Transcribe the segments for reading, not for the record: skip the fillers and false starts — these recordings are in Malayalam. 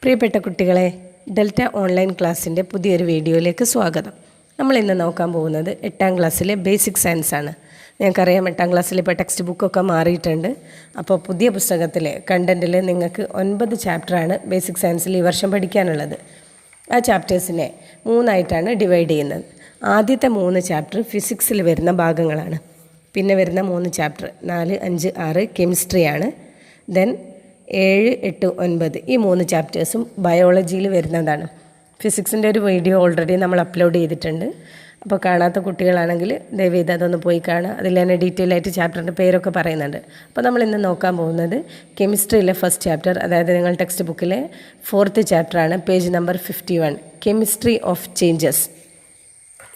പ്രിയപ്പെട്ട കുട്ടികളെ, ഡെൽറ്റ ഓൺലൈൻ ക്ലാസ്സിൻ്റെ പുതിയൊരു വീഡിയോയിലേക്ക് സ്വാഗതം. നമ്മൾ ഇന്ന് നോക്കാൻ പോകുന്നത് 8ാം ക്ലാസ്സിലെ ബേസിക് സയൻസ് ആണ്. ഞങ്ങൾക്കറിയാം 8ാം ക്ലാസ്സിൽ ഇപ്പോൾ ടെക്സ്റ്റ് ബുക്കൊക്കെ മാറിയിട്ടുണ്ട്. അപ്പോൾ പുതിയ പുസ്തകത്തിലെ കണ്ടൻറ്റിൽ നിങ്ങൾക്ക് 9 ചാപ്റ്ററാണ് ബേസിക് സയൻസിൽ ഈ വർഷം പഠിക്കാനുള്ളത്. ആ ചാപ്റ്റേഴ്സിനെ 3ആയിട്ടാണ് ഡിവൈഡ് ചെയ്യുന്നത്. ആദ്യത്തെ 3 ചാപ്റ്റർ ഫിസിക്സിൽ വരുന്ന ഭാഗങ്ങളാണ്. പിന്നെ വരുന്ന 3 ചാപ്റ്റർ 4, 5, 6 കെമിസ്ട്രിയാണ്. ദെൻ 7, 8, 9 ഈ 3 ചാപ്റ്റേഴ്സും ബയോളജിയിൽ വരുന്നതാണ്. ഫിസിക്സിൻ്റെ ഒരു വീഡിയോ ഓൾറെഡി നമ്മൾ അപ്ലോഡ് ചെയ്തിട്ടുണ്ട്. അപ്പോൾ കാണാത്ത കുട്ടികളാണെങ്കിൽ ദയവേത് അതൊന്ന് പോയി കാണുക. അതിൽ തന്നെ ഡീറ്റെയിൽ ആയിട്ട് ചാപ്റ്ററിൻ്റെ പേരൊക്കെ പറയുന്നുണ്ട്. അപ്പോൾ നമ്മൾ ഇന്ന് നോക്കാൻ പോകുന്നത് കെമിസ്ട്രിയിലെ ഫസ്റ്റ് ചാപ്റ്റർ, അതായത് നിങ്ങൾ ടെക്സ്റ്റ് ബുക്കിലെ 4th ചാപ്റ്ററാണ്. Page number 51, chemistry of changes.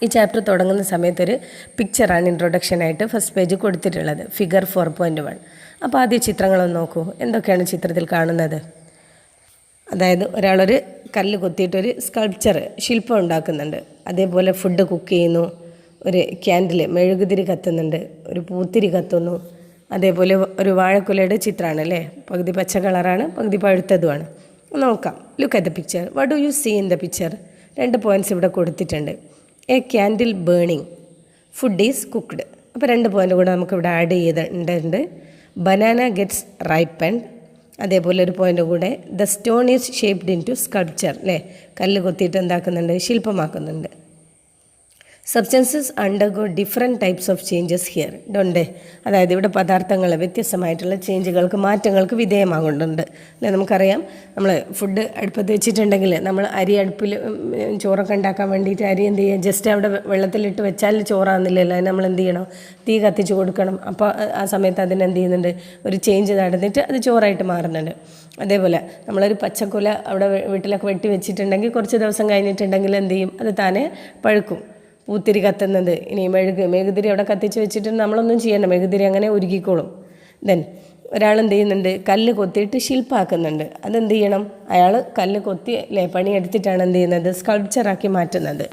ഈ ചാപ്റ്റർ തുടങ്ങുന്ന സമയത്തൊരു പിക്ചറാണ് ഇൻട്രൊഡക്ഷനായിട്ട് ഫസ്റ്റ് പേജ് കൊടുത്തിട്ടുള്ളത്, ഫിഗർ 4.1. അപ്പോൾ ആദ്യം ചിത്രങ്ങളൊന്ന് നോക്കൂ. എന്തൊക്കെയാണ് ചിത്രത്തിൽ കാണുന്നത്? അതായത് ഒരാളൊരു കല്ല് കൊത്തിയിട്ടൊരു സ്കൾപ്ചർ, ശില്പം ഉണ്ടാക്കുന്നുണ്ട്. അതേപോലെ ഫുഡ് കുക്ക് ചെയ്യുന്നു, ഒരു ക്യാൻഡിൽ മെഴുകുതിരി കത്തുന്നുണ്ട്, ഒരു പൂത്തിരി കത്തുന്നു. അതേപോലെ ഒരു വാഴക്കുലയുടെ ചിത്രമാണ് അല്ലേ, പകുതി പച്ച കളറാണ്, പകുതി പഴുത്തതുമാണ്. നോക്കാം. Look at the picture. What do you see in the picture? 2 points ഇവിടെ കൊടുത്തിട്ടുണ്ട്. A candle burning, food is cooked. അപ്പോൾ 2 പോയിൻ്റ് കൂടെ നമുക്കിവിടെ ആഡ് ചെയ്തിട്ടുണ്ട്. Banana gets ripened. അതേപോലെ ഒരു പോയിൻ്റ് കൂടെ the stone is shaped into sculpture അല്ലേ, കല്ല് കൊത്തിയിട്ട് എന്താക്കുന്നുണ്ട്, ശില്പമാക്കുന്നുണ്ട്. Substances undergo different types of changes here don't. അതായത് ഇവിടെ പദാർത്ഥങ്ങൾ വ്യത്യസ്തമായിട്ടുള്ള ചേഞ്ചുകൾക്ക്, മാറ്റങ്ങൾക്ക് വിധേയമാകുന്നുണ്ട് അല്ലേ. നമുക്കറിയാം, നമ്മൾ ഫുഡ് അടുപ്പത്ത് വെച്ചിട്ടുണ്ടെങ്കിൽ നമ്മൾ അരി അടുപ്പിൽ ചോറൊക്കെ ഉണ്ടാക്കാൻ വേണ്ടിയിട്ട് അരി എന്ത് ചെയ്യുക, ജസ്റ്റ് അവിടെ വെള്ളത്തിലിട്ട് വെച്ചാൽ ചോറാകുന്നില്ലല്ലോ, അതിന് നമ്മൾ എന്ത് ചെയ്യണം, തീ കത്തിച്ച് കൊടുക്കണം. അപ്പോൾ ആ സമയത്ത് അതിനെന്ത് ചെയ്യുന്നുണ്ട്, ഒരു ചേഞ്ച് നടന്നിട്ട് അത് ചോറായിട്ട് മാറുന്നുണ്ട്. അതേപോലെ നമ്മളൊരു പച്ചക്കുല അവിടെ വീട്ടിലൊക്കെ വെട്ടി വെച്ചിട്ടുണ്ടെങ്കിൽ കുറച്ച് ദിവസം കഴിഞ്ഞിട്ടുണ്ടെങ്കിൽ എന്ത് ചെയ്യും, അത് താനെ പഴുക്കും. പൂത്തിരി കത്തുന്നത്, ഇനി മെഴുകുതിരി അവിടെ കത്തിച്ച് വെച്ചിട്ട് നമ്മളൊന്നും ചെയ്യണ്ട, മെഴുകുതിരി അങ്ങനെ ഉരുകിക്കോളും. ദെൻ ഒരാൾ എന്ത് ചെയ്യുന്നുണ്ട്, കല്ല് കൊത്തിയിട്ട് ശില്പമാക്കുന്നുണ്ട്. അതെന്ത് ചെയ്യണം, അയാൾ കല്ല് കൊത്തി അല്ലേ പണിയെടുത്തിട്ടാണ് എന്ത് ചെയ്യുന്നത്, സ്കൾപ്ചറാക്കി മാറ്റുന്നത്.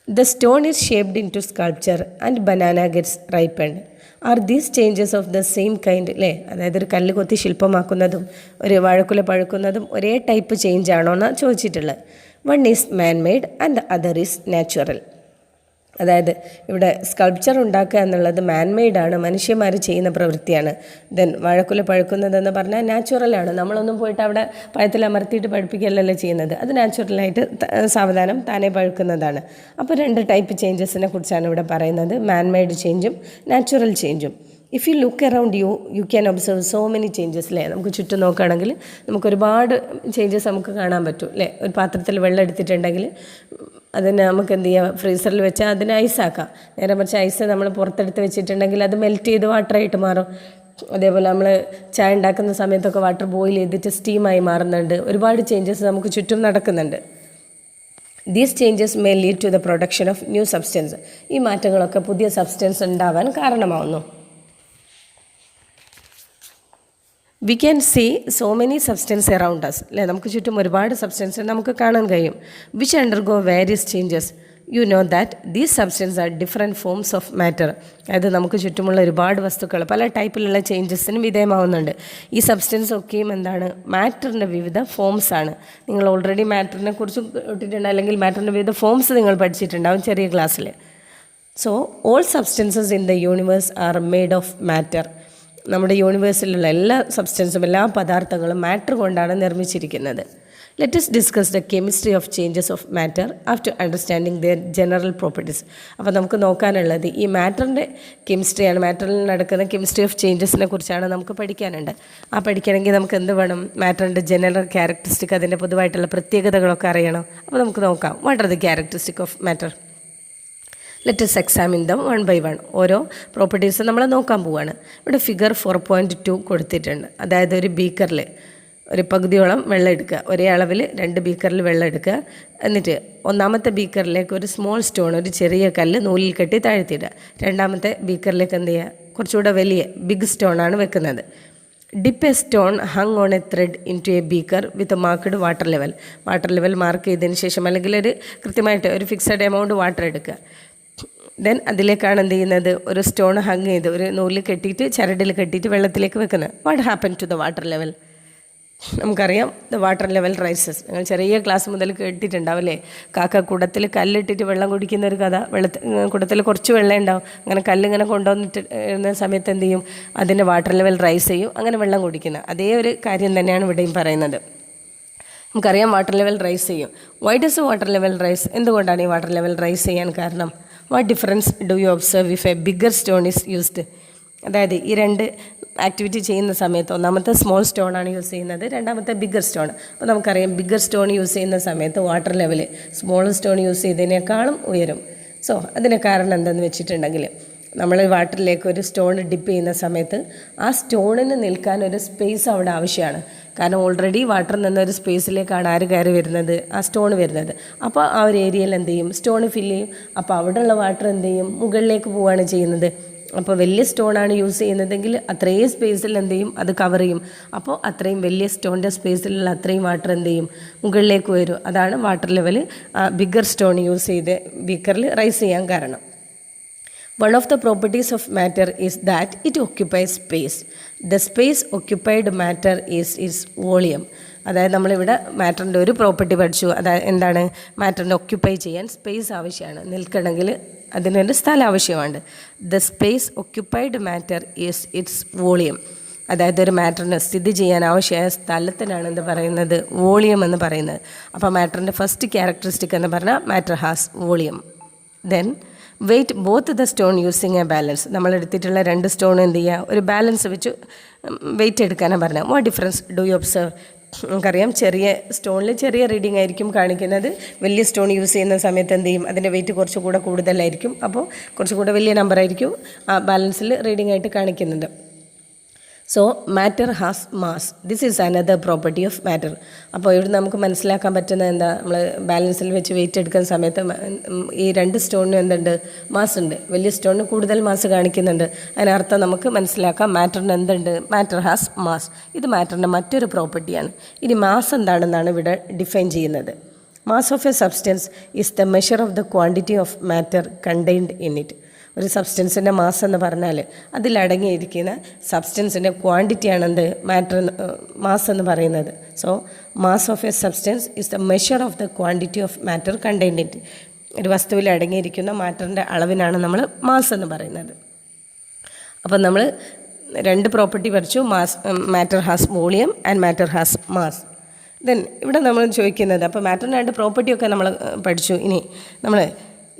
The stone is shaped into sculpture and banana gets ripened. Are these changes of the same kind അല്ലേ. അതായത് ഒരു കല്ല് കൊത്തി ശില്പമാക്കുന്നതും ഒരു വാഴക്കുല പഴുക്കുന്നതും ഒരേ ടൈപ്പ് ചേഞ്ച് ആണോ എന്നാണ് ചോദിച്ചിട്ടുള്ളത്. One is man made and the other is natural. അതായത് ഇവിടെ സ്കൾപ്ചർ ഉണ്ടാക്കുക എന്നുള്ളത് മാൻമെയ്ഡാണ്, മനുഷ്യന്മാർ ചെയ്യുന്ന പ്രവൃത്തിയാണ്. ദെൻ വാഴക്കുല പഴുക്കുന്നതെന്ന് പറഞ്ഞാൽ നാച്ചുറലാണ്. നമ്മളൊന്നും പോയിട്ട് അവിടെ പഴത്തിൽ അമർത്തിയിട്ട് പഴുപ്പിക്കുകയല്ലല്ലോ ചെയ്യുന്നത്, അത് നാച്ചുറലായിട്ട് സാവധാനം താനെ പഴുക്കുന്നതാണ്. അപ്പോൾ 2 ടൈപ്പ് ചേഞ്ചസിനെ കുറിച്ചാണ് ഇവിടെ പറയുന്നത്, മാൻമെയ്ഡ് ചേഞ്ചും നാച്ചുറൽ ചേഞ്ചും. If you look around you can observe so many changes അല്ലേ. നമുക്ക് ചുറ്റും നോക്കുകയാണെങ്കിൽ നമുക്കൊരുപാട് ചേഞ്ചസ് നമുക്ക് കാണാൻ പറ്റും അല്ലേ. ഒരു പാത്രത്തിൽ വെള്ളം എടുത്തിട്ടുണ്ടെങ്കിൽ അതിന് നമുക്ക് എന്ത് ചെയ്യാം, ഫ്രീസറിൽ വെച്ചാൽ അതിന് ഐസാക്കാം. നേരെ മറിച്ച് ഐസ് നമ്മൾ പുറത്തെടുത്ത് വെച്ചിട്ടുണ്ടെങ്കിൽ അത് മെൽറ്റ് ചെയ്ത് വാട്ടറായിട്ട് മാറും. അതേപോലെ നമ്മൾ ചായ ഉണ്ടാക്കുന്ന സമയത്തൊക്കെ വാട്ടർ ബോയിൽ ചെയ്തിട്ട് സ്റ്റീമായി മാറുന്നുണ്ട്. ഒരുപാട് ചേഞ്ചസ് നമുക്ക് ചുറ്റും നടക്കുന്നുണ്ട്. These changes may lead to the production of new substance. ഈ മാറ്റങ്ങളൊക്കെ പുതിയ സബ്സ്റ്റൻസ് ഉണ്ടാവാൻ കാരണമാവുന്നു. We can see so many substance around us അല്ലേ. നമുക്ക് ചുറ്റും ഒരുപാട് സബ്സ്റ്റൻസ് നമുക്ക് കാണാൻ കഴിയും. Which undergo various changes. You know that these substance are different forms of matter. അതായത് നമുക്ക് ചുറ്റുമുള്ള ഒരുപാട് വസ്തുക്കൾ പല ടൈപ്പിലുള്ള ചേഞ്ചസിനും വിധേയമാവുന്നുണ്ട്. ഈ സബ്സ്റ്റൻസ് ഒക്കെയും എന്താണ്, മാറ്ററിൻ്റെ വിവിധ ഫോംസ് ആണ്. നിങ്ങൾ ഓൾറെഡി മാറ്ററിനെ കുറിച്ച് ഇട്ടിട്ടുണ്ട്, അല്ലെങ്കിൽ മാറ്ററിൻ്റെ വിവിധ ഫോംസ് നിങ്ങൾ പഠിച്ചിട്ടുണ്ടാവും ചെറിയ ക്ലാസ്സിൽ. So all substances in the universe are made of matter. നമ്മുടെ യൂണിവേഴ്സിലുള്ള എല്ലാ സബ്സ്റ്റൻസും, എല്ലാ പദാർത്ഥങ്ങളും മാറ്റർ കൊണ്ടാണ് നിർമ്മിച്ചിരിക്കുന്നത്. Let us discuss the chemistry of changes of matter after understanding their general properties. അപ്പോൾ നമുക്ക് നോക്കാനുള്ളത് ഈ മാറ്ററിൻ്റെ കെമിസ്ട്രിയാണ്. മാറ്ററിൽ നടക്കുന്ന കെമിസ്ട്രി ഓഫ് ചേഞ്ചസിനെ കുറിച്ചാണ് നമുക്ക് പഠിക്കാനുണ്ട്. ആ പഠിക്കണമെങ്കിൽ നമുക്ക് എന്ത് വേണം, മാറ്ററിൻ്റെ ജനറൽ ക്യാരക്ടറിസ്റ്റിക്, അതിൻ്റെ പൊതുവായിട്ടുള്ള പ്രത്യേകതകളൊക്കെ അറിയണം. അപ്പോൾ നമുക്ക് നോക്കാം, what are the characteristic of matter. Let us examine dum 1 by 1. ഓരോ പ്രോപ്പർട്ടീസ് നമ്മൾ നോക്കാൻ പോവുകയാണ്. ഇവിടെ ഫിഗർ 4.2 കൊടുത്തിട്ടുണ്ട്. അതായത് ഒരു ബീക്കറിൽ ഒരു പകുതിയോളം വെള്ളം എടുക്കുക, ഒരേ അളവിൽ 2 ബീക്കറിൽ വെള്ളം എടുക്കുക. എന്നിട്ട് ഒന്നാമത്തെ ബീക്കറിലേക്ക് ഒരു സ്മോൾ സ്റ്റോൺ, ഒരു ചെറിയ കല്ല് നൂലിൽ കെട്ടി താഴ്ത്തിയിടുക. രണ്ടാമത്തെ ബീക്കറിലേക്ക് എന്ത് ചെയ്യുക, കുറച്ചുകൂടെ വലിയ ബിഗ് സ്റ്റോണാണ് വെക്കുന്നത്. Dip a stone hung on a thread into a beaker with marked water level. Water level mark ചെയ്തതിന് ശേഷം, അല്ലെങ്കിൽ ഒരു കൃത്യമായിട്ട് ഒരു ഫിക്സഡ് എമൗണ്ട് വാട്ടർ എടുക്കുക. ദെൻ അതിലേക്കാണ് എന്ത് ചെയ്യുന്നത്, ഒരു സ്റ്റോൺ ഹങ് ചെയ്ത് ഒരു നൂലിൽ കെട്ടിയിട്ട് ചരടിൽ കെട്ടിയിട്ട് വെള്ളത്തിലേക്ക് വെക്കുന്നത്. What happen to the water level? നമുക്കറിയാം ദ വാട്ടർ ലെവൽ റൈസസ്. നിങ്ങൾ ചെറിയ ക്ലാസ് മുതൽ കേട്ടിട്ടുണ്ടാവില്ലേ, കാക്ക കുടത്തിൽ കല്ലിട്ടിട്ട് വെള്ളം കുടിക്കുന്ന ഒരു കഥ. കുടത്തിൽ കുറച്ച് വെള്ളം ഉണ്ടാവും, അങ്ങനെ കല്ലിങ്ങനെ കൊണ്ടുവന്നിട്ട് ഇരുന്ന സമയത്ത് എന്ത് ചെയ്യും, അതിൻ്റെ വാട്ടർ ലെവൽ റൈസ് ചെയ്യും, അങ്ങനെ വെള്ളം കുടിക്കുന്ന അതേ ഒരു കാര്യം തന്നെയാണ് ഇവിടെയും പറയുന്നത്. നമുക്കറിയാം വാട്ടർ ലെവൽ റൈസ് ചെയ്യും. Why does water level rice? എന്തുകൊണ്ടാണ് ഈ വാട്ടർ ലെവൽ റൈസ് ചെയ്യാൻ കാരണം? What difference do you observe if A bigger stone is used? അതായത് ഈ രണ്ട് ആക്ടിവിറ്റി ചെയ്യുന്ന സമയത്ത് ഒന്നാമത്തെ സ്മോൾ സ്റ്റോൺ ആണ് യൂസ് ചെയ്യുന്നത്, രണ്ടാമത്തെ ബിഗ്ഗർ സ്റ്റോൺ. അപ്പോൾ നമുക്കറിയാം ബിഗ്ഗർ സ്റ്റോൺ യൂസ് ചെയ്യുന്ന സമയത്ത് water level small stone use ചെയ്തതിനേക്കാളും ഉയരും. സോ അതിന് കാരണം എന്തെന്ന് വെച്ചിട്ടുണ്ടെങ്കിൽ, നമ്മൾ വാട്ടറിലേക്ക് ഒരു സ്റ്റോൺ ഡിപ്പ് ചെയ്യുന്ന സമയത്ത് ആ സ്റ്റോണിന് നിൽക്കാൻ ഒരു സ്പേസ് അവിടെ ആവശ്യമാണ്. കാരണം ഓൾറെഡി വാട്ടറിൽ നിന്നൊരു സ്പേസിലേക്കാണ് ആര് കയറി വരുന്നത്, ആ സ്റ്റോൺ വരുന്നത്. അപ്പോൾ ആ ഒരു ഏരിയയിൽ എന്ത് ചെയ്യും, സ്റ്റോൺ ഫില്ല് ചെയ്യും. അപ്പോൾ അവിടെയുള്ള വാട്ടർ എന്ത് ചെയ്യും, മുകളിലേക്ക് പോവുകയാണ് ചെയ്യുന്നത്. അപ്പോൾ വലിയ സ്റ്റോണാണ് യൂസ് ചെയ്യുന്നതെങ്കിൽ അത്രയും സ്പേസിൽ എന്ത് ചെയ്യും, അത് കവർ ചെയ്യും. അപ്പോൾ അത്രയും വലിയ സ്റ്റോണിൻ്റെ സ്പേസിലുള്ള അത്രയും വാട്ടർ എന്ത് ചെയ്യും, മുകളിലേക്ക് വരും. അതാണ് water level bigger stone use ചെയ്ത് ബീക്കറിൽ റൈസ് ചെയ്യാൻ കാരണം. One of the properties of matter is that it occupies space. The space occupied matter is its volume. അതായത് നമ്മളിവിടെ മാറ്ററിൻ്റെ ഒരു പ്രോപ്പർട്ടി പഠിച്ചു. അതായത് എന്താണ്, മാറ്ററിനെ ഒക്യുപ്പൈ ചെയ്യാൻ സ്പേസ് ആവശ്യമാണ്, നിൽക്കണമെങ്കിൽ അതിനൊരു സ്ഥലം ആവശ്യമാണ്. The space occupied matter is its volume. അതായത് ഒരു മാറ്ററിന് സ്ഥിതി ചെയ്യാൻ ആവശ്യമായ സ്ഥലത്തിനാണ് എന്ത് പറയുന്നത്, വോളിയം എന്ന് പറയുന്നത്. അപ്പോൾ മാറ്ററിൻ്റെ ഫസ്റ്റ് ക്യാരക്ടറിസ്റ്റിക് എന്ന് പറഞ്ഞാൽ matter has volume. Then weight both the stone using a balance. നമ്മൾ എടുത്തിട്ടുള്ള രണ്ട് സ്റ്റോൺ എന്ത് ചെയ്യുക, ഒരു ബാലൻസ് വെച്ച് വെയിറ്റ് എടുക്കാനാണ് പറഞ്ഞത്. What difference do you observe? നമുക്കറിയാം ചെറിയ സ്റ്റോണിൽ ചെറിയ റീഡിംഗ് ആയിരിക്കും കാണിക്കുന്നത്. വലിയ സ്റ്റോൺ യൂസ് ചെയ്യുന്ന സമയത്ത് എന്ത് ചെയ്യും, അതിൻ്റെ വെയിറ്റ് കുറച്ചുകൂടെ കൂടുതലായിരിക്കും. അപ്പോൾ കുറച്ചുകൂടെ വലിയ നമ്പർ ആയിരിക്കും ആ ബാലൻസിൽ റീഡിംഗ് ആയിട്ട് കാണിക്കുന്നുണ്ട്. So matter has mass. This is another property of matter. അപ്പോൾ ഇവിടെ നമുക്ക് മനസ്സിലാക്കാൻ പറ്റുന്നത് എന്താ, നമ്മൾ ബാലൻസിൽ വെച്ച് വെയിറ്റ് എടുക്കുന്ന സമയത്ത് ഈ രണ്ട് സ്റ്റോണിനും എന്തുണ്ട്, മാസ് ഉണ്ട്. വലിയ സ്റ്റോണിന് കൂടുതൽ മാസ് കാണിക്കുന്നുണ്ട്. അതിനർത്ഥം നമുക്ക് മനസ്സിലാക്കാം മാറ്ററിന് എന്തുണ്ട്, മാറ്റർ ഹാസ് മാസ്. ഇത് മാറ്ററിൻ്റെ മറ്റൊരു പ്രോപ്പർട്ടിയാണ്. ഇനി മാസ് എന്താണെന്നാണ് ഇവിടെ ഡിഫൈൻ ചെയ്യുന്നത്. Mass of A substance is the measure of the quantity of matter contained in it. ഒരു സബ്സ്റ്റൻസിൻ്റെ മാസ് എന്ന് പറഞ്ഞാൽ അതിലടങ്ങിയിരിക്കുന്ന സബ്സ്റ്റൻസിൻ്റെ ക്വാണ്ടിറ്റിയാണ് എന്ത്, മാറ്റർ മാസ് എന്ന് പറയുന്നത്. So mass of A substance is the measure of the quantity of matter contained in it. ഒരു വസ്തുവിൽ അടങ്ങിയിരിക്കുന്ന മാറ്ററിൻ്റെ അളവിനാണ് നമ്മൾ മാസ് എന്ന് പറയുന്നത്. അപ്പം നമ്മൾ രണ്ട് പ്രോപ്പർട്ടി പഠിച്ചു, matter has volume and matter has mass. Then ഇവിടെ നമ്മൾ ചോദിക്കുന്നത്, അപ്പോൾ മാറ്ററിൻ്റെ രണ്ട് പ്രോപ്പർട്ടിയൊക്കെ നമ്മൾ പഠിച്ചു. ഇനി നമ്മൾ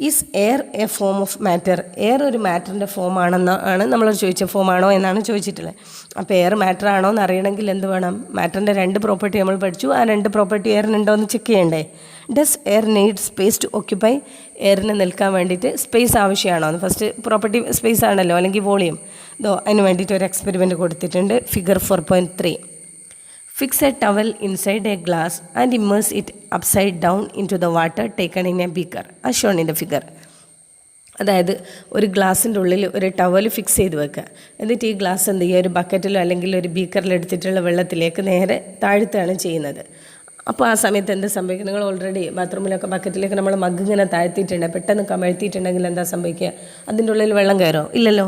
is air A form of matter? Air ഒരു മാറ്ററിൻ്റെ ഫോം ആണെന്നാണ് നമ്മൾ ചോദിച്ച ഫോമാണോ എന്നാണ് ചോദിച്ചിട്ടുള്ളത്. അപ്പോൾ എയർ മാറ്റർ ആണോ എന്ന് അറിയണമെങ്കിൽ എന്ത് വേണം, മാറ്ററിൻ്റെ രണ്ട് പ്രോപ്പർട്ടി നമ്മൾ പഠിച്ചു. ആ രണ്ട് പ്രോപ്പർട്ടി എയറിനുണ്ടോ എന്ന് ചെക്ക് ചെയ്യണ്ടേ. Does air need space to occupy? എയറിന് നിൽക്കാൻ വേണ്ടിയിട്ട് സ്പേസ് ആവശ്യമാണോ എന്ന്. ഫസ്റ്റ് പ്രോപ്പർട്ടി സ്പേസ് ആണല്ലോ, അല്ലെങ്കിൽ വോളിയം. അതിന് വേണ്ടിയിട്ട് ഒരു എക്സ്പെരിമെൻറ്റ് കൊടുത്തിട്ടുണ്ട്. Figure 4.3. Fix a towel inside a glass and immerse it upside down into the water taken in a beaker, as shown in the figure. അതായത് ഒരു ഗ്ലാസിൻ്റെ ഉള്ളിൽ ഒരു ടവൽ ഫിക്സ് ചെയ്ത് വെക്കുക. എന്നിട്ട് ഈ ഗ്ലാസ് എന്ത് ചെയ്യുക, ഒരു ബക്കറ്റിലോ അല്ലെങ്കിൽ ഒരു ബീക്കറിൽ എടുത്തിട്ടുള്ള വെള്ളത്തിലേക്ക് നേരെ താഴ്ത്തുകയാണ് ചെയ്യുന്നത്. അപ്പോൾ ആ സമയത്ത് എന്ത് സംഭവിക്കും, നിങ്ങൾ ഓൾറെഡി ബാത്റൂമിലൊക്കെ ബക്കറ്റിലേക്ക് നമ്മൾ മഗ് ഇങ്ങനെ താഴ്ത്തിയിട്ടുണ്ട്, പെട്ടെന്ന് കമഴ്ത്തിയിട്ടുണ്ടെങ്കിൽ എന്താ സംഭവിക്കുക, അതിൻ്റെ ഉള്ളിൽ വെള്ളം കയറോ? ഇല്ലല്ലോ.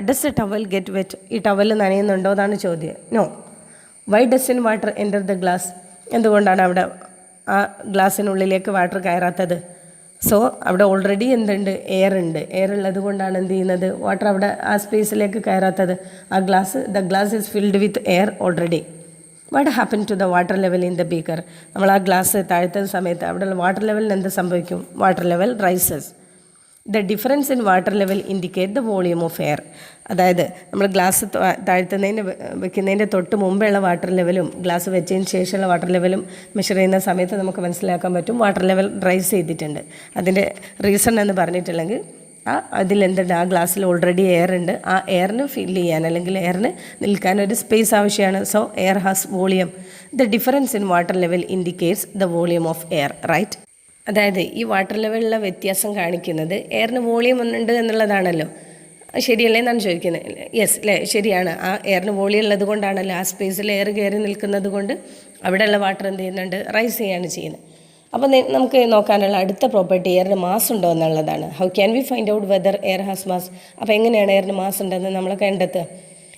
Does a towel get wet? ഈ ടവൽ നനയുന്നുണ്ടോ എന്നാണ് ചോദ്യം. No. Why doesn't water enter the glass? എന്തുകൊണ്ടാണ് അവിടെ ആ ഗ്ലാസ്സിനുള്ളിലേക്ക് വാട്ടർ കയറാത്തത്? സോ അവിടെ ഓൾറെഡി എന്തുണ്ട്, എയർ ഉണ്ട്. എയർ ഉള്ളത് കൊണ്ടാണ് എന്ത് ചെയ്യുന്നത്, വാട്ടർ അവിടെ ആ സ്പേസിലേക്ക് കയറാത്തത്. The glass is filled with air already. What happen to the water level in the beaker? നമ്മൾ ആ ഗ്ലാസ് താഴ്ത്തുന്ന സമയത്ത് അവിടെയുള്ള വാട്ടർ ലെവലിന് എന്ത് സംഭവിക്കും, water level rises. The difference in water level indicate the volume of air. അതായത് നമ്മൾ ഗ്ലാസ് വെക്കുന്നതിൻ്റെ തൊട്ട് മുമ്പുള്ള വാട്ടർ ലെവലും ഗ്ലാസ് വെച്ചതിന് ശേഷമുള്ള വാട്ടർ ലെവലും മെഷർ ചെയ്യുന്ന സമയത്ത് നമുക്ക് മനസ്സിലാക്കാൻ പറ്റും വാട്ടർ ലെവൽ റൈസ് ചെയ്തിട്ടുണ്ട്. അതിൻ്റെ റീസൺ എന്ന് പറഞ്ഞിട്ടുണ്ടെങ്കിൽ അതിലെന്തുണ്ട്, ആ ഗ്ലാസ്സിൽ ഓൾറെഡി എയർ ഉണ്ട്. ആ എയറിന് ഫില്ല് ചെയ്യാൻ അല്ലെങ്കിൽ എയറിന് നിൽക്കാൻ ഒരു സ്പേസ് ആവശ്യമാണ്. So air has volume. The difference in water level indicates the volume of air, right? അതായത് ഈ വാട്ടർ ലെവലിലുള്ള വ്യത്യാസം കാണിക്കുന്നത് എയറിന് വോളിയം ഉണ്ട് എന്നുള്ളതാണല്ലോ. ശരിയല്ലേ എന്നാണ് ചോദിക്കുന്നത്. യെസ് അല്ലേ, ശരിയാണ്. ആ എയറിന് വോളിയം ഉള്ളത് കൊണ്ടാണല്ലോ, ആ സ്പേസിൽ എയർ കയറി നിൽക്കുന്നത് കൊണ്ട് അവിടെയുള്ള വാട്ടർ എന്ത് ചെയ്യുന്നുണ്ട്, റൈസ് ചെയ്യാണ് ചെയ്യുന്നത്. അപ്പോൾ നമുക്ക് നോക്കാനുള്ള അടുത്ത പ്രോപ്പർട്ടി എയറിന് മാസ് ഉണ്ടോ എന്നുള്ളതാണ്. How can we find out whether air has mass? അപ്പോൾ എങ്ങനെയാണ് എയറിന് മാസ് ഉണ്ടെന്ന് നമ്മൾ കണ്ടെത്തുക?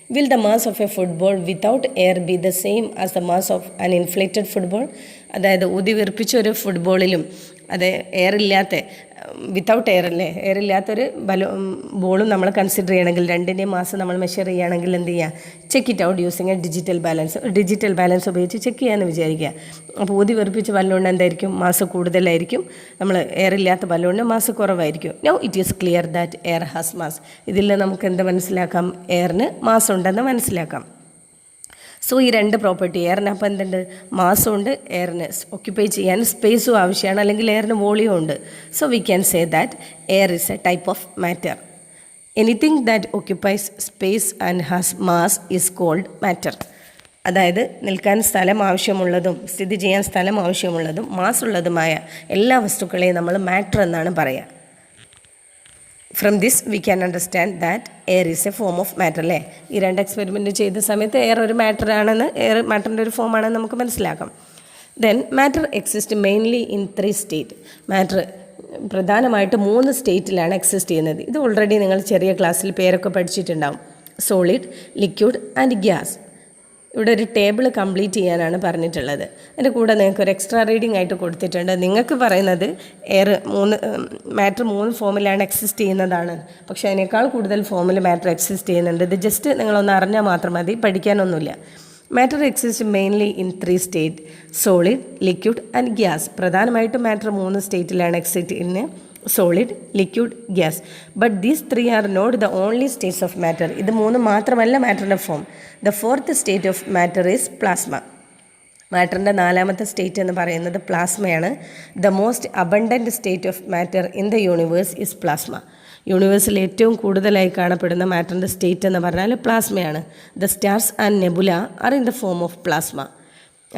Will the mass of a football without air be the same as the mass of an inflated football? അതായത് ഊതിവീർപ്പിച്ച ഒരു ഫുട്ബോളിലും അത് എയർ ഇല്ലാത്ത വിത്തൗട്ട് എയർ അല്ലേ, എയർ ഇല്ലാത്തൊരു ബോളും നമ്മൾ കൺസിഡർ ചെയ്യണമെങ്കിൽ രണ്ടിൻ്റെയും മാസം നമ്മൾ മെഷർ ചെയ്യുകയാണെങ്കിൽ എന്ത് ചെയ്യുക? Check it out using A digital balance ഉപയോഗിച്ച് ചെക്ക് ചെയ്യാമെന്ന് വിചാരിക്കുക. അപ്പോൾ ഊതിവീർപ്പിച്ച ബലൂണിന് എന്തായിരിക്കും? മാസ് കൂടുതലായിരിക്കും. നമ്മൾ എയർ ഇല്ലാത്ത ബലൂണിന് മാസ് കുറവായിരിക്കും. Now it is clear that air has mass. ഇതിൽ നമുക്ക് എന്ത് മനസ്സിലാക്കാം? എയറിന് മാസ് ഉണ്ടെന്ന് മനസ്സിലാക്കാം. സോ ഈ രണ്ട് പ്രോപ്പർട്ടി, എയറിന് അപ്പം എന്തുണ്ട്? മാസും ഉണ്ട്, എയറിന് ഓക്യുപ്പൈ ചെയ്യാൻ സ്പേസും ആവശ്യമാണ്, അല്ലെങ്കിൽ എയറിന് വോളിയം ഉണ്ട്. So we can say that air is a type of matter. Anything that occupies space and has mass is called matter. അതായത് നിൽക്കാൻ സ്ഥലം ആവശ്യമുള്ളതും സ്ഥിതി ചെയ്യാൻ സ്ഥലം ആവശ്യമുള്ളതും മാസ് ഉള്ളതുമായ എല്ലാ വസ്തുക്കളെയും നമ്മൾ മാറ്റർ എന്നാണ് പറയുക. From this we can understand that air is A form of matter. അല്ലേ, ഈ രണ്ട് എക്സ്പെരിമെൻറ്റ് ചെയ്ത സമയത്ത് എയർ ഒരു മാറ്റർ ആണെന്ന്, എയർ മാറ്ററിൻ്റെ ഒരു ഫോം ആണെന്ന് നമുക്ക് മനസ്സിലാക്കാം. Then matter exist mainly in 3 state. Matter പ്രധാനമായിട്ട് 3 സ്റ്റേറ്റിലാണ് എക്സിസ്റ്റ് ചെയ്യുന്നത്. ഇത് ഓൾറെഡി നിങ്ങൾ ചെറിയ ക്ലാസ്സിൽ പേരൊക്കെ പഠിച്ചിട്ടുണ്ടാവും. Solid, liquid and gas. ഇവിടെ ഒരു ടേബിൾ കംപ്ലീറ്റ് ചെയ്യാനാണ് പറഞ്ഞിട്ടുള്ളത്. അതിൻ്റെ കൂടെ നിങ്ങൾക്ക് ഒരു എക്സ്ട്രാ റീഡിംഗ് ആയിട്ട് കൊടുത്തിട്ടുണ്ട്. നിങ്ങൾക്ക് പറയുന്നത് മാറ്റർ 3 ഫോമിലാണ് എക്സിസ്റ്റ് ചെയ്യുന്നതാണ്, പക്ഷേ അതിനേക്കാൾ കൂടുതൽ ഫോമിൽ മാറ്റർ എക്സിസ്റ്റ് ചെയ്യുന്നുണ്ട്. ഇത് ജസ്റ്റ് നിങ്ങളൊന്ന് അറിഞ്ഞാൽ മാത്രം മതി, പഠിക്കാനൊന്നുമില്ല. Matter exist mainly in 3 state: solid, liquid and gas. പ്രധാനമായിട്ടും മാറ്റർ 3 സ്റ്റേറ്റിലാണ് എക്സിസ്റ്റ് ചെയ്യുന്നത്: solid, liquid, gas. But these 3 are not the only states of matter. ഇത് 3 മാത്രമല്ല മാറ്ററിൻ്റെ form. The 4th state of matter is plasma. മാറ്ററിൻ്റെ 4ാമത്തെ സ്റ്റേറ്റ് എന്ന് പറയുന്നത് പ്ലാസ്മയാണ്. The most abundant state of matter in the universe is plasma. യൂണിവേഴ്സിൽ ഏറ്റവും കൂടുതലായി കാണപ്പെടുന്ന മാറ്ററിൻ്റെ സ്റ്റേറ്റ് എന്ന് പറഞ്ഞാൽ പ്ലാസ്മയാണ്. The stars and nebula are in the form of plasma.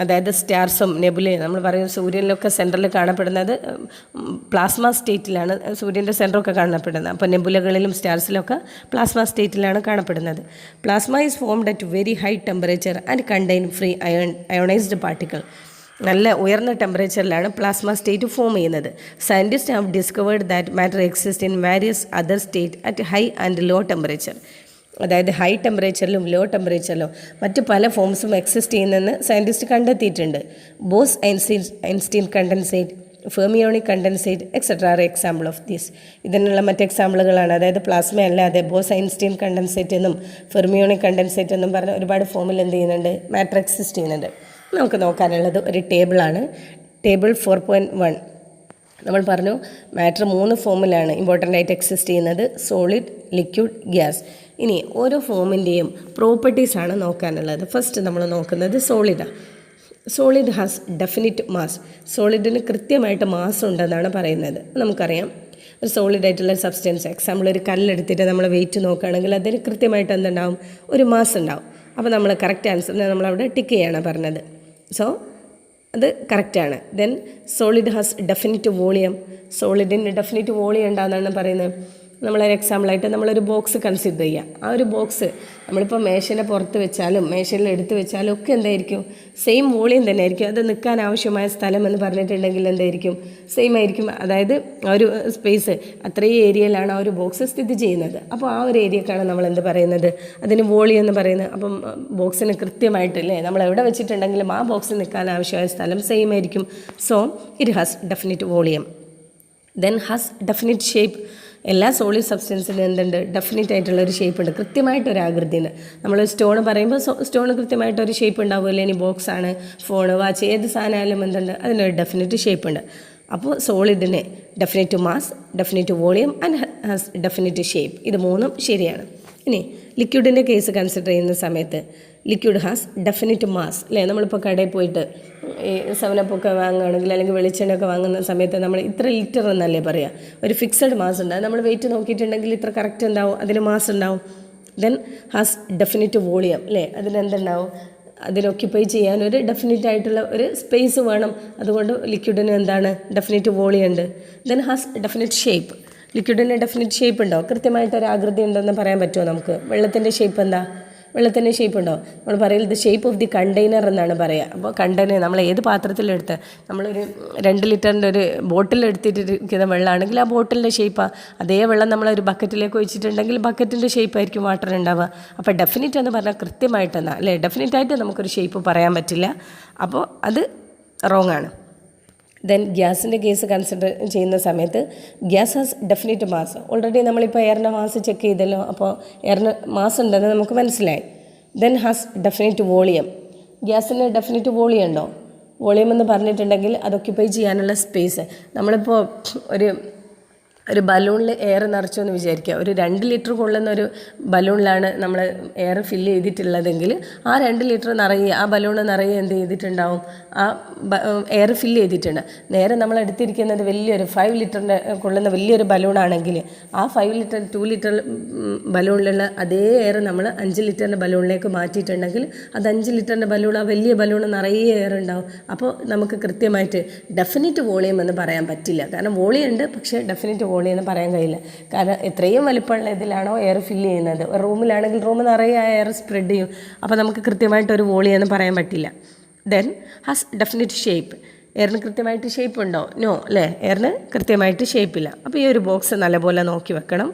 അതായത് സ്റ്റാർസും നെബുലയും നമ്മൾ പറയും സൂര്യനിലൊക്കെ സെൻറ്ററിൽ കാണപ്പെടുന്നത് പ്ലാസ്മ സ്റ്റേറ്റിലാണ്, സൂര്യൻ്റെ സെൻറ്ററൊക്കെ കാണപ്പെടുന്നത്. അപ്പോൾ നെബുലകളിലും സ്റ്റാർസിലൊക്കെ പ്ലാസ്മ സ്റ്റേറ്റിലാണ് കാണപ്പെടുന്നത്. Plasma is formed at very high temperature and contain free ionised particle. നല്ല ഉയർന്ന ടെമ്പറേച്ചറിലാണ് പ്ലാസ്മ സ്റ്റേറ്റ് ഫോം ചെയ്യുന്നത്. Scientist have discovered that matter exist in various other state at high and low temperature. അതായത് ഹൈ ടെമ്പറേച്ചറിലും ലോ ടെമ്പറേച്ചറിലും മറ്റ് പല ഫോംസും എക്സിസ്റ്റ് ചെയ്യുന്നതെന്ന് സയൻറ്റിസ്റ്റ് കണ്ടെത്തിയിട്ടുണ്ട്. Bose Einstein condensate, fermionic condensate etcetera are example of these. ഇതിനുള്ള മറ്റ് എക്സാമ്പിളുകളാണ്. അതായത് പ്ലാസ്മ അല്ലാതെ ബോസ് ഐൻസ്റ്റീൻ കണ്ടൻസേറ്റ് എന്നും ഫെർമിയോണിക് കണ്ടൻസേറ്റ് എന്നും പറഞ്ഞ ഒരുപാട് ഫോമിൽ എന്ത് ചെയ്യുന്നുണ്ട്? മാറ്റർ എക്സിസ്റ്റ് ചെയ്യുന്നുണ്ട്. നമുക്ക് നോക്കാനുള്ളത് ഒരു ടേബിളാണ്. ടേബിൾ 4.1. നമ്മൾ പറഞ്ഞു മാറ്റർ 3 ഫോമിലാണ് ഇമ്പോർട്ടൻ്റ് ആയിട്ട് എക്സിസ്റ്റ് ചെയ്യുന്നത്: സോളിഡ്, ലിക്വിഡ്, ഗ്യാസ്. ഇനി ഓരോ ഫോമിൻ്റെയും പ്രോപ്പർട്ടീസാണ് നോക്കാനുള്ളത്. ഫസ്റ്റ് നമ്മൾ നോക്കുന്നത് സോളിഡാണ്. Solid has definite mass. സോളിഡിന് കൃത്യമായിട്ട് മാസ് ഉണ്ടെന്നാണ് പറയുന്നത്. നമുക്കറിയാം ഒരു സോളിഡായിട്ടുള്ള സബ്സ്റ്റൻസ്, എക്സാമ്പിൾ ഒരു കല്ലെടുത്തിട്ട് നമ്മൾ വെയിറ്റ് നോക്കുകയാണെങ്കിൽ അതിന് കൃത്യമായിട്ട് എന്തുണ്ടാവും? ഒരു മാസ് ഉണ്ടാവും. അപ്പോൾ നമ്മൾ കറക്റ്റ് ആൻസറിനെ നമ്മളവിടെ ടിക്ക് ചെയ്യാണ് പറഞ്ഞത്. സോ അത് കറക്റ്റാണ്. Then solid has definite volume. സോളിഡിന് ഡെഫിനിറ്റ് വോളിയം ഉണ്ടാകുന്നതാണ് പറയുന്നത്. നമ്മളൊരു എക്സാമ്പിളായിട്ട് നമ്മളൊരു ബോക്സ് കൺസിഡർ ചെയ്യുക. ആ ഒരു ബോക്സ് നമ്മളിപ്പോൾ മേശയുടെ പുറത്ത് വെച്ചാലും മേശയിൽ എടുത്ത് വെച്ചാലും ഒക്കെ എന്തായിരിക്കും? സെയിം വോളിയം തന്നെ ആയിരിക്കും. അത് നിൽക്കാൻ ആവശ്യമായ സ്ഥലം എന്ന് പറഞ്ഞിട്ടുണ്ടെങ്കിൽ എന്തായിരിക്കും? സെയിം ആയിരിക്കും. അതായത് ആ ഒരു സ്പേസ് അത്രയും ഏരിയയിലാണ് ആ ഒരു ബോക്സ് സ്ഥിതി ചെയ്യുന്നത്. അപ്പോൾ ആ ഒരു ഏരിയക്കാണ് നമ്മൾ എന്ത് പറയുന്നത്? അതിന് വോളിയം എന്ന് പറയുന്നത്. അപ്പം ബോക്സിന് കൃത്യമായിട്ടല്ലേ നമ്മൾ എവിടെ വെച്ചിട്ടുണ്ടെങ്കിലും ആ ബോക്സിൽ നിൽക്കാൻ ആവശ്യമായ സ്ഥലം സെയിം ആയിരിക്കും. So it has definite volume. Then has definite shape. എല്ലാ സോളിഡ് സബ്സ്റ്റൻസിനും എന്തുണ്ട്? ഡെഫിനിറ്റ് ആയിട്ടുള്ളൊരു ഷേപ്പ് ഉണ്ട്, കൃത്യമായിട്ടൊരു ആകൃതിയുണ്ട്. നമ്മൾ സ്റ്റോൺ പറയുമ്പോൾ സ്റ്റോണ് കൃത്യമായിട്ടൊരു ഷേപ്പ് ഉണ്ടാവുമല്ലോ. ഇനി ബോക്സാണ്, ഫോണ്, വാച്ച്, ഏത് സാധനമായാലും എന്തുണ്ട്? അതിനൊരു ഡെഫിനിറ്റ് ഷേപ്പ് ഉണ്ട്. അപ്പോൾ സോളിഡിന് definite mass, definite volume and has definite shape. ഇത് 3ഉം ശരിയാണ്. ഇനി ലിക്വിഡിൻ്റെ കേസ് കൺസിഡർ ചെയ്യുന്ന സമയത്ത് ലിക്വിഡ് ഹാസ് ഡെഫിനിറ്റ് മാസ്. അല്ലേ, നമ്മളിപ്പോൾ കടയിൽ പോയിട്ട് ഈ 7up ഒക്കെ വാങ്ങുകയാണെങ്കിൽ അല്ലെങ്കിൽ വെളിച്ചെണ്ണയൊക്കെ വാങ്ങുന്ന സമയത്ത് നമ്മൾ ഇത്ര ലിറ്റർ എന്നല്ലേ പറയുക. ഒരു ഫിക്സഡ് മാസ് ഉണ്ട്. നമ്മൾ വെയിറ്റ് നോക്കിയിട്ടുണ്ടെങ്കിൽ ഇത്ര കറക്റ്റ് ഉണ്ടാവും, അതിന് മാസ് ഉണ്ടാവും. Then has definite volume. അല്ലേ, അതിനെന്തുണ്ടാവും? അതിന് ഒക്യുപ്പൈ ചെയ്യാൻ ഒരു ഡെഫിനിറ്റ് ആയിട്ടുള്ള ഒരു സ്പേസ് വേണം. അതുകൊണ്ട് ലിക്വിഡിന് എന്താണ്? ഡെഫിനിറ്റ് വോളിയം ഉണ്ട്. Then has definite shape. ലിക്വിഡിന് ഡെഫിനിറ്റ് ഷേപ്പ് ഉണ്ടോ? കൃത്യമായിട്ടൊരു ആകൃതി ഉണ്ടെന്ന് പറയാൻ പറ്റുമോ നമുക്ക്? വെള്ളത്തിൻ്റെ ഷേപ്പ് എന്താ? വെള്ളത്തിൻ്റെ ഷേപ്പ് ഉണ്ടോ? നമ്മൾ പറയുന്നത് ഷേപ്പ് ഓഫ് ദി കണ്ടെയ്നർ എന്നാണ് പറയുക. അപ്പോൾ കണ്ടെയ്നർ നമ്മൾ ഏത് പാത്രത്തിലെടുത്ത് നമ്മളൊരു 2 ലിറ്ററിൻ്റെ ഒരു ബോട്ടിൽ എടുത്തിട്ടിരിക്കുന്ന വെള്ളമാണെങ്കിൽ ആ ബോട്ടിലിൻ്റെ ഷേപ്പാണ്. അതേ വെള്ളം നമ്മളൊരു ബക്കറ്റിലേക്ക് ഒഴിച്ചിട്ടുണ്ടെങ്കിൽ ബക്കറ്റിൻ്റെ ഷേപ്പായിരിക്കും വാട്ടർ ഉണ്ടാവുക. അപ്പോൾ ഡെഫിനിറ്റ് എന്ന് പറഞ്ഞാൽ കൃത്യമായിട്ടെന്നാണ് അല്ലേ, ഡെഫിനറ്റായിട്ട് നമുക്കൊരു ഷേപ്പ് പറയാൻ പറ്റില്ല. അപ്പോൾ അത് റോങ് ആണ്. ദെൻ ഗ്യാസിൻ്റെ കേസ് കൺസിഡർ ചെയ്യുന്ന സമയത്ത് gas has definite mass. Already നമ്മളിപ്പോൾ എയറിൻ്റെ മാസ് ചെക്ക് ചെയ്തല്ലോ, അപ്പോൾ എയറിന് മാസ് ഉണ്ടെന്ന് നമുക്ക് മനസ്സിലായി. Then has definite volume. ഗ്യാസിന് ഡെഫിനിറ്റ് വോളിയം ഉണ്ടോ? വോളിയം എന്ന് പറഞ്ഞിട്ടുണ്ടെങ്കിൽ അത് ഒക്യുപ്പൈ ചെയ്യാനുള്ള സ്പേസ്. നമ്മളിപ്പോൾ ഒരു ബലൂണിൽ എയർ നിറച്ചു എന്ന് വിചാരിക്കുക. ഒരു 2 ലിറ്റർ കൊള്ളുന്ന ഒരു ബലൂണിലാണ് നമ്മൾ എയർ ഫില്ല് ചെയ്തിട്ടുള്ളതെങ്കിൽ ആ 2 ലിറ്റർ നിറയെ ആ ബലൂണ് നിറയെ എന്ത് ചെയ്തിട്ടുണ്ടാവും? ആ എയർ ഫില്ല് ചെയ്തിട്ടുണ്ട്. നേരെ നമ്മൾ എടുത്തിരിക്കുന്നത് വലിയൊരു 5 ലിറ്ററിൻ്റെ കൊള്ളുന്ന വലിയൊരു ബലൂണാണെങ്കിൽ ആ 5 ലിറ്റർ 2 ലിറ്റർ ബലൂണിലുള്ള അതേ എയർ നമ്മൾ 5 ലിറ്ററിൻ്റെ ബലൂണിലേക്ക് മാറ്റിയിട്ടുണ്ടെങ്കിൽ അത് 5 ലിറ്ററിൻ്റെ ബലൂൺ, ആ വലിയ ബലൂണ് നിറയെ എയർ ഉണ്ടാവും. അപ്പോൾ നമുക്ക് കൃത്യമായിട്ട് ഡെഫിനിറ്റ് വോളിയം എന്ന് പറയാൻ പറ്റില്ല. കാരണം വോളിയം ഉണ്ട്, പക്ഷേ ഡെഫിനിറ്റ് വോളിയം എന്ന് പറയാൻ കഴിയില്ല. കാരണം എത്രയും വലിപ്പമുള്ള ഇതിലാണോ എയർ ഫില്ല് ചെയ്യുന്നത്. റൂമിലാണെങ്കിൽ റൂം നിറയെ എയർ സ്പ്രെഡ് ചെയ്യും. അപ്പോൾ നമുക്ക് കൃത്യമായിട്ടൊരു വോളിയം എന്ന് പറയാൻ പറ്റില്ല. Then has definite shape. എയറിന് കൃത്യമായിട്ട് ഷേപ്പ് ഉണ്ടോ? നോ അല്ലേ, എയറിന് കൃത്യമായിട്ട് ഷേപ്പില്ല. അപ്പോൾ ഈ ഒരു ബോക്സ് നല്ലപോലെ നോക്കി വെക്കണം.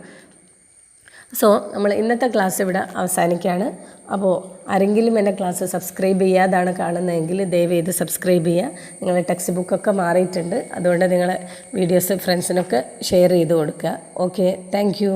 സോ നമ്മൾ ഇന്നത്തെ ക്ലാസ് ഇവിടെ അവസാനിക്കുകയാണ്. അപ്പോൾ ആരെങ്കിലും എൻ്റെ ക്ലാസ് സബ്സ്ക്രൈബ് ചെയ്യാതാണ് കാണുന്നതെങ്കിൽ ദയവ് ചെയ്ത് സബ്സ്ക്രൈബ് ചെയ്യുക. നിങ്ങളുടെ ടെക്സ്റ്റ് ബുക്കൊക്കെ മാറിയിട്ടുണ്ട്, അതുകൊണ്ട് നിങ്ങൾ വീഡിയോസ് ഫ്രണ്ട്സിനൊക്കെ ഷെയർ ചെയ്ത് കൊടുക്കുക. Okay, thank you.